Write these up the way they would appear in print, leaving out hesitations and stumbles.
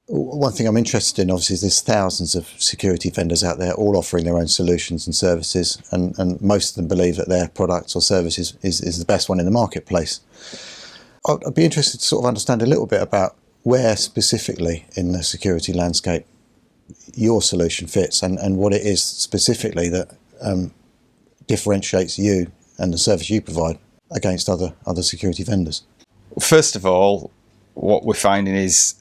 One thing I'm interested in, obviously, is there's thousands of security vendors out there, all offering their own solutions and services, and most of them believe that their product or service is the best one in the marketplace. I'd be interested to sort of understand a little bit about where specifically in the security landscape your solution fits, and what it is specifically that differentiates you and the service you provide against other security vendors. First of all, what we're finding is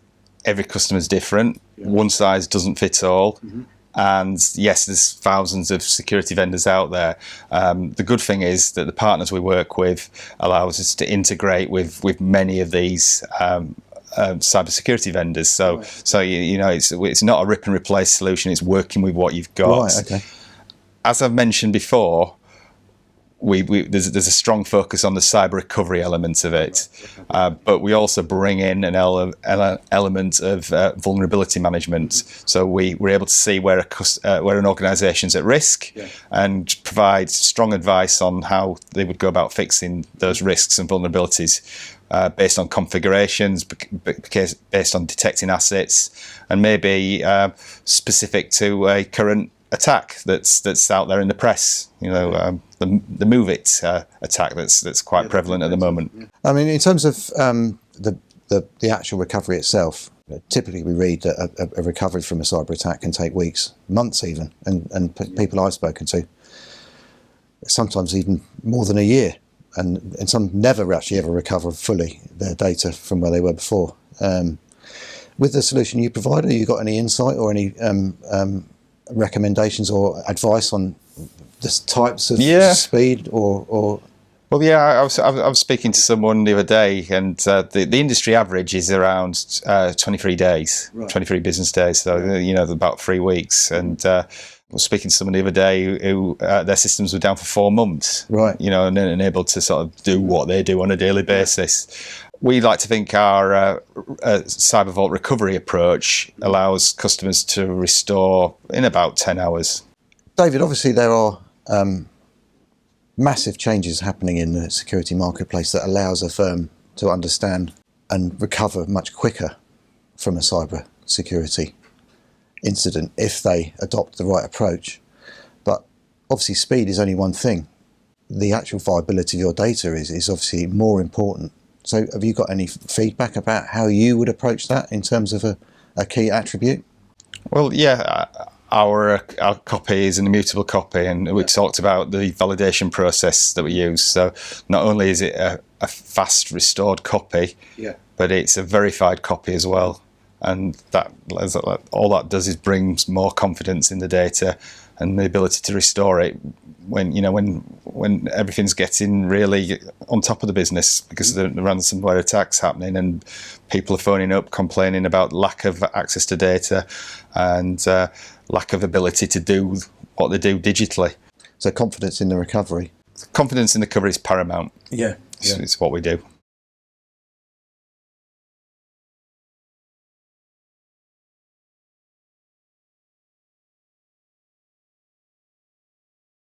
every customer is different. Yeah. One size doesn't fit all. Mm-hmm. And yes, there's thousands of security vendors out there. The good thing is that the partners we work with allows us to integrate with many of these cybersecurity vendors. So, right. So you know, it's not a rip and replace solution. It's working with what you've got. Right. Okay. As I've mentioned before, there's a strong focus on the cyber recovery element of it, but we also bring in an element of vulnerability management. So we're able to see where an organisation's at risk, and provide strong advice on how they would go about fixing those risks and vulnerabilities, based on configurations, based on detecting assets, and maybe specific to a current attack that's out there in the press. You know, the Move It attack that's quite prevalent at the moment. I mean, in terms of the actual recovery itself, typically we read that a recovery from a cyber attack can take weeks, months even, and people I've spoken to, sometimes even more than a year, and some never actually ever recover fully their data from where they were before. With the solution you provide, have you got any insight or any recommendations or advice on the types of speed or? Well, yeah, I was speaking to someone the other day, and the industry average is around 23 days, right. 23 business days. So you know, about 3 weeks. And I was speaking to someone the other day who their systems were down for 4 months. Right. You know, and able to sort of do what they do on a daily basis. We like to think our Cyber Vault recovery approach allows customers to restore in about 10 hours. David, obviously there are massive changes happening in the security marketplace that allows a firm to understand and recover much quicker from a cyber security incident if they adopt the right approach. But obviously speed is only one thing. The actual viability of your data is obviously more important. So have you got any feedback about how you would approach that in terms of a key attribute? Well, yeah, our copy is an immutable copy, and we talked about the validation process that we use. So not only is it a fast restored copy, but it's a verified copy as well. And that all that does is brings more confidence in the data and the ability to restore it when everything's getting really on top of the business because of the ransomware attacks happening and people are phoning up complaining about lack of access to data and lack of ability to do what they do digitally. So confidence in the recovery. Confidence in the recovery is paramount. Yeah. It's what we do.